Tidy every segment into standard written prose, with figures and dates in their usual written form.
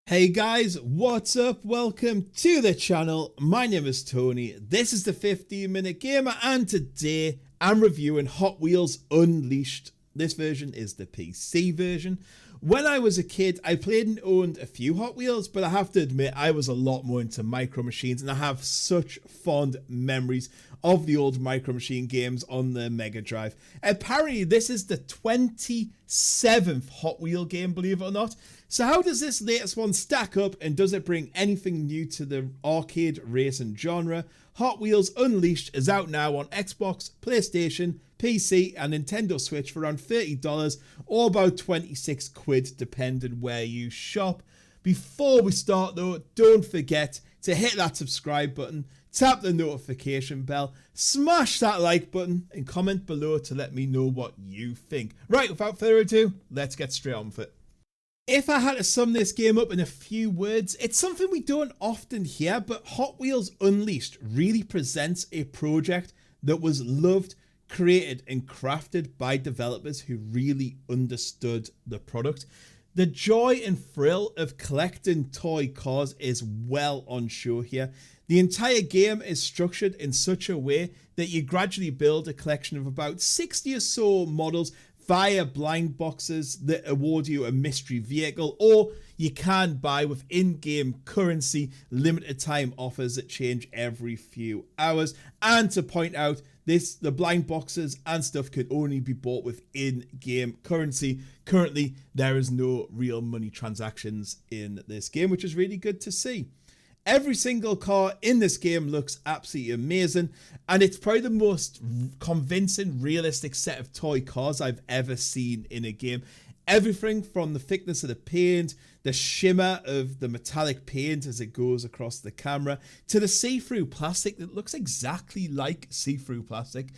Hey guys, what's up? Welcome to the channel. My name is Tony. This is the 15-minute gamer and today I'm reviewing Hot Wheels Unleashed. This version is the PC version. When I was a kid, I played and owned a few Hot Wheels, but I have to admit I was a lot more into Micro Machines and I have such fond memories of the old Micro Machine games on the Mega Drive. Apparently this is the 27th Hot Wheel game, believe it or not. So how does this latest one stack up and does it bring anything new to the arcade racing genre? Hot Wheels Unleashed is out now on Xbox, PlayStation, PC and Nintendo Switch for around $30 or about 26 quid depending where you shop. Before we start though, don't forget to hit that subscribe button, tap the notification bell, smash that like button and comment below to let me know what you think. Right, without further ado, let's get straight on with it. If I had to sum this game up in a few words, it's something we don't often hear, but Hot Wheels Unleashed really presents a project that was loved, created and crafted by developers who really understood the product. The joy and thrill of collecting toy cars is well on show here. The entire game is structured in such a way that you gradually build a collection of about 60 or so models via blind boxes that award you a mystery vehicle, or you can buy with in-game currency limited time offers that change every few hours. And to point out, the blind boxes and stuff can only be bought with in-game currency. Currently, there is no real money transactions in this game, which is really good to see. Every single car in this game looks absolutely amazing, and it's probably the most convincing, realistic set of toy cars I've ever seen in a game. Everything from the thickness of the paint, the shimmer of the metallic paint as it goes across the camera, to the see-through plastic that looks exactly like see-through plastic.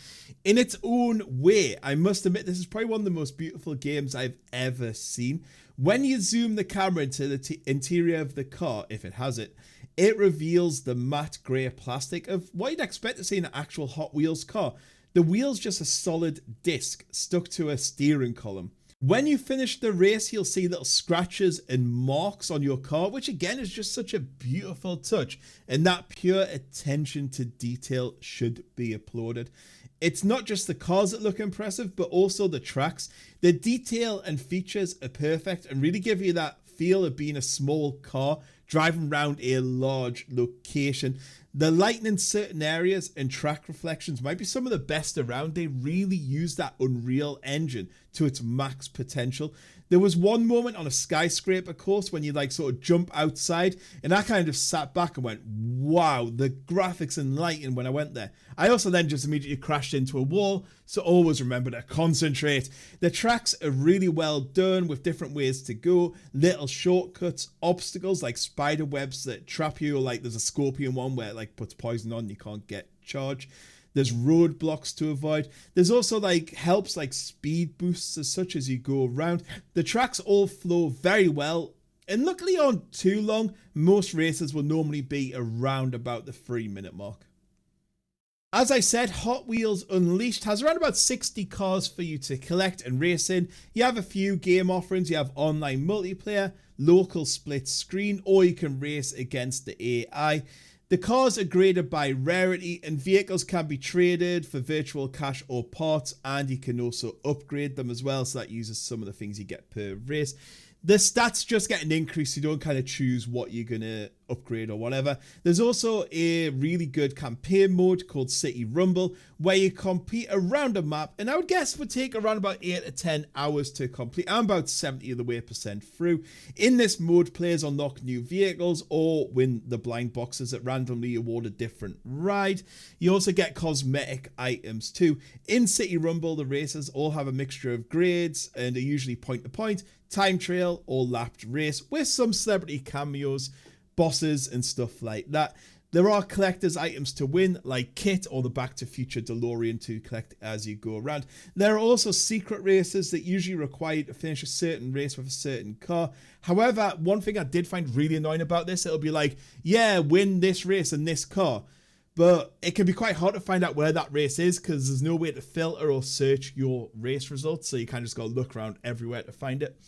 In its own way, I must admit this is probably one of the most beautiful games I've ever seen. When you zoom the camera into the interior of the car, if it has it, it reveals the matte grey plastic of what you'd expect to see in an actual Hot Wheels car. The wheel's just a solid disc stuck to a steering column. When you finish the race, you'll see little scratches and marks on your car, which again is just such a beautiful touch, and that pure attention to detail should be applauded. It's not just the cars that look impressive, but also the tracks. The detail and features are perfect and really give you that feel of being a small car driving around a large location. The lighting in certain areas and track reflections might be some of the best around. They really use that Unreal Engine to its max potential. There was one moment on a skyscraper course when you sort of jump outside, and I kind of sat back and went, wow, the graphics and lighting when I went there. I also then just immediately crashed into a wall, so always remember to concentrate. The tracks are really well done with different ways to go, little shortcuts, obstacles like spider webs that trap you, or like there's a scorpion one where it puts poison on, you can't get charged. There's roadblocks to avoid. There's also helps like speed boosts as such as you go around. The tracks all flow very well, and luckily aren't too long. Most races will normally be around about the 3-minute mark. As I said, Hot Wheels Unleashed has around about 60 cars for you to collect and race in. You have a few game offerings. You have online multiplayer, local split screen, or you can race against the AI. The cars are graded by rarity and vehicles can be traded for virtual cash or parts, and you can also upgrade them as well, so that uses some of the things you get per race. The stats just get an increase, so you don't kind of choose what you're going to upgrade or whatever. There's also a really good campaign mode called City Rumble where you compete around a map, and I would guess would take around about 8 to 10 hours to complete. I'm about 70 of the way percent through. In this mode, players unlock new vehicles or win the blind boxes that randomly award a different ride. You also get cosmetic items too. In City Rumble, the races all have a mixture of grades and are usually point to point, time trial or lapped race with some celebrity cameos, bosses and stuff like that. There are collector's items to win, like Kit or the Back to Future DeLorean to collect as you go around. There are also secret races that usually require you to finish a certain race with a certain car. However, one thing I did find really annoying about this, it'll be like, yeah, win this race in this car. But it can be quite hard to find out where that race is because there's no way to filter or search your race results. So you kind of just got to look around everywhere to find it.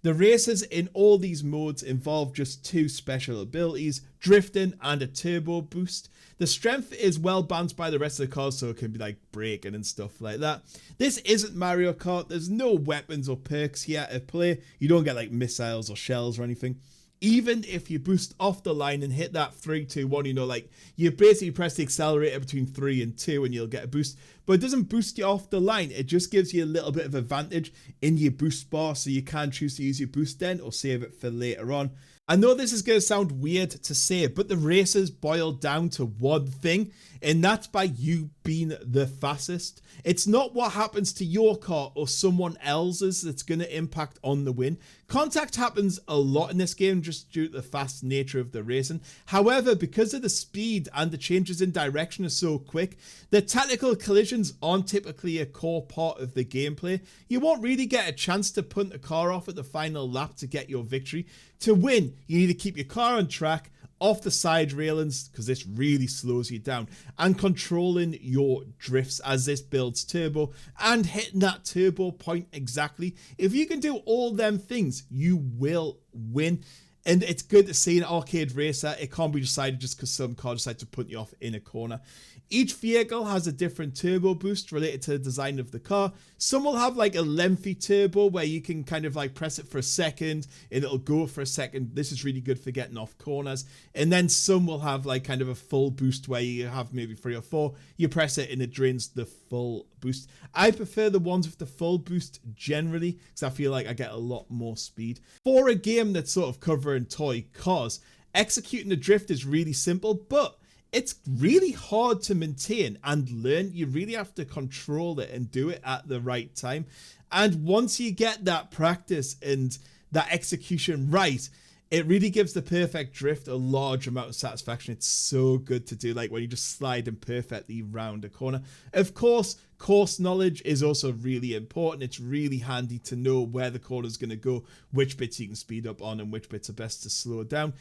The races in all these modes involve just 2 special abilities, drifting and a turbo boost. The strength is well balanced by the rest of the cars, so it can be like braking and stuff like that. This isn't Mario Kart. There's no weapons or perks here at play. You don't get like missiles or shells or anything. Even if you boost off the line and hit that 3, 2, 1, you know, like you basically press the accelerator between 3 and 2 and you'll get a boost. But it doesn't boost you off the line. It just gives you a little bit of advantage in your boost bar, so you can choose to use your boost then or save it for later on. I know this is going to sound weird to say, but the races boil down to one thing, and that's by you being the fastest. It's not what happens to your car or someone else's that's going to impact on the win. Contact happens a lot in this game just due to the fast nature of the racing. However, because of the speed and the changes in direction are so quick, the tactical collisions aren't typically a core part of the gameplay. You won't really get a chance to punt a car off at the final lap to get your victory. To win, you need to keep your car on track, off the side railings, because this really slows you down, and controlling your drifts as this builds turbo and hitting that turbo point exactly. If you can do all them things, you will win. And it's good to see an arcade racer. It can't be decided just because some car decides to put you off in a corner. Each vehicle has a different turbo boost related to the design of the car. Some will have like a lengthy turbo where you can kind of like press it for a second and it'll go for a second. This is really good for getting off corners. And then some will have like kind of a full boost where you have maybe 3 or 4. You press it and it drains the full boost. I prefer the ones with the full boost generally because I feel like I get a lot more speed. For a game that's sort of covering toy cars, executing the drift is really simple, but it's really hard to maintain and learn. You really have to control it and do it at the right time. And once you get that practice and that execution right, it really gives the perfect drift a large amount of satisfaction. It's so good to do, like when you just slide in perfectly round a corner. Of course, course knowledge is also really important. It's really handy to know where the corner is going to go, which bits you can speed up on and which bits are best to slow down.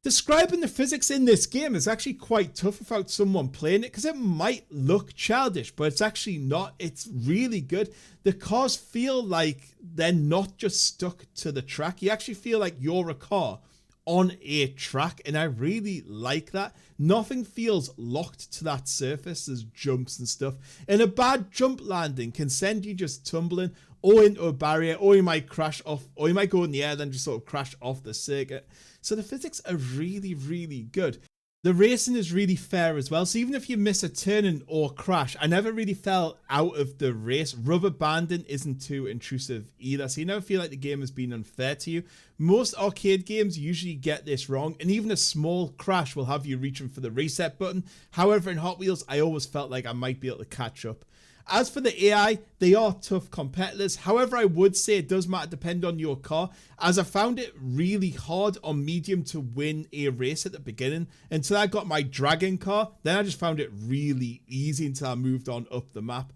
Describing the physics in this game is actually quite tough without someone playing it because it might look childish, but it's actually not. It's really good. The cars feel like they're not just stuck to the track. You actually feel like you're a car on a track, and I really like that. Nothing feels locked to that surface. There's jumps and stuff, and a bad jump landing can send you just tumbling or into a barrier, or you might crash off, or you might go in the air then just sort of crash off the circuit. So the physics are really, really good. The racing is really fair as well. So even if you miss a turning or crash, I never really fell out of the race. Rubber banding isn't too intrusive either. So you never feel like the game has been unfair to you. Most arcade games usually get this wrong, and even a small crash will have you reaching for the reset button. However, in Hot Wheels, I always felt like I might be able to catch up. As for the AI, they are tough competitors. However, I would say it does matter depend on your car, as I found it really hard on medium to win a race at the beginning until I got my dragon car. Then I just found it really easy until I moved on up the map.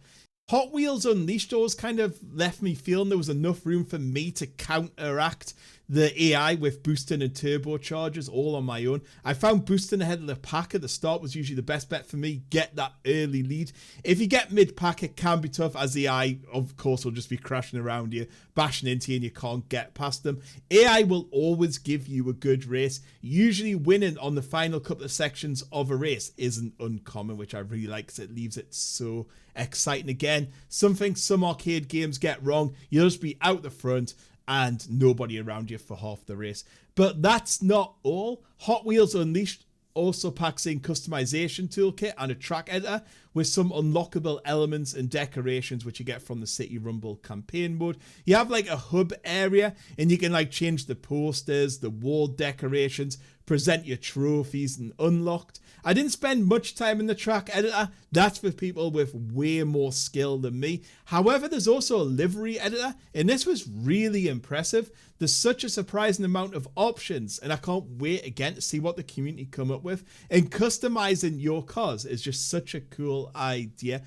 Hot Wheels Unleashed always kind of left me feeling there was enough room for me to counteract the AI with boosting and turbochargers all on my own. I found boosting ahead of the pack at the start was usually the best bet for me. Get that early lead. If you get mid-pack, it can be tough, as the AI, of course, will just be crashing around you, bashing into you, and you can't get past them. AI will always give you a good race. Usually winning on the final couple of sections of a race isn't uncommon, which I really like because it leaves it so exciting. Again, something some arcade games get wrong. You'll just be out the front and nobody around you for half the race. But that's not all. Hot Wheels Unleashed also packs in customization toolkit and a track editor with some unlockable elements and decorations which you get from the City Rumble campaign mode. You have like a hub area and you can like change the posters, the wall decorations, present your trophies and unlocked. I didn't spend much time in the track editor. That's for people with way more skill than me. However, there's also a livery editor, and this was really impressive. There's such a surprising amount of options, and I can't wait again to see what the community come up with. And customizing your cars is just such a cool idea.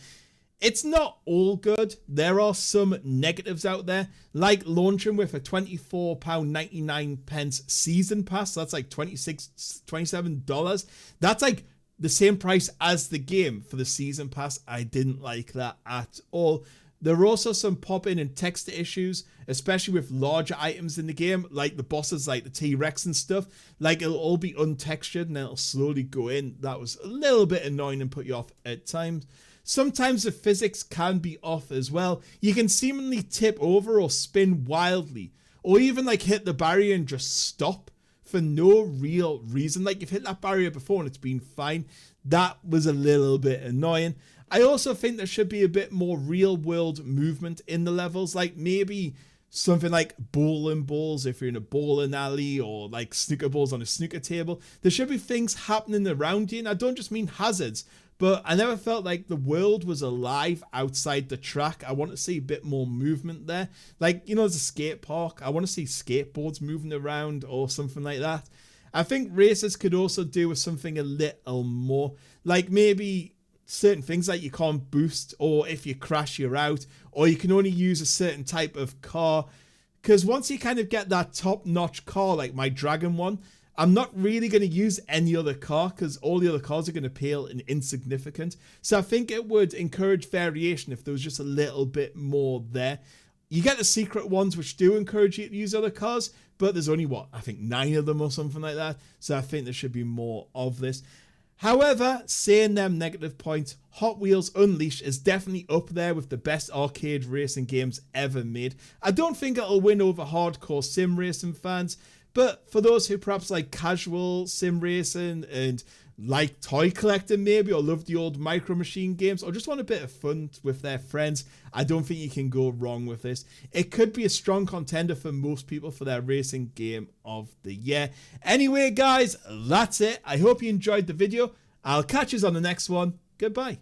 It's not all good. There are some negatives out there, like launching with a £24.99 season pass. So that's like $27. That's like the same price as the game for the season pass. I didn't like that at all. There are also some pop-in and texture issues, especially with larger items in the game, like the bosses like the T-Rex and stuff. Like, it'll all be untextured and then it'll slowly go in. That was a little bit annoying and put you off at times. Sometimes the physics can be off as well. You can seemingly tip over or spin wildly, or even like hit the barrier and just stop for no real reason. Like, you've hit that barrier before and it's been fine. That was a little bit annoying. I also think there should be a bit more real world movement in the levels, like maybe something like bowling balls if you're in a bowling alley, or like snooker balls on a snooker table. There should be things happening around you, and I don't just mean hazards, but I never felt like the world was alive outside the track. I want to see a bit more movement there. Like, you know, there's a skate park. I want to see skateboards moving around or something like that. I think Racers could also do with something a little more, like maybe certain things like you can't boost, or if you crash you're out, or you can only use a certain type of car. Because once you kind of get that top-notch car like my Dragon one, I'm not really going to use any other car because all the other cars are going to pale and insignificant. So I think it would encourage variation if there was just a little bit more there. You get the secret ones which do encourage you to use other cars, but there's only, what, I think 9 of them or something like that. So I think there should be more of this. However, saying them negative points, Hot Wheels Unleashed is definitely up there with the best arcade racing games ever made. I don't think it'll win over hardcore sim racing fans, but for those who perhaps like casual sim racing and like toy collecting maybe, or love the old Micro Machine games, or just want a bit of fun with their friends, I don't think you can go wrong with this. It could be a strong contender for most people for their racing game of the year. Anyway, guys, that's it. I hope you enjoyed the video. I'll catch you on the next one. Goodbye.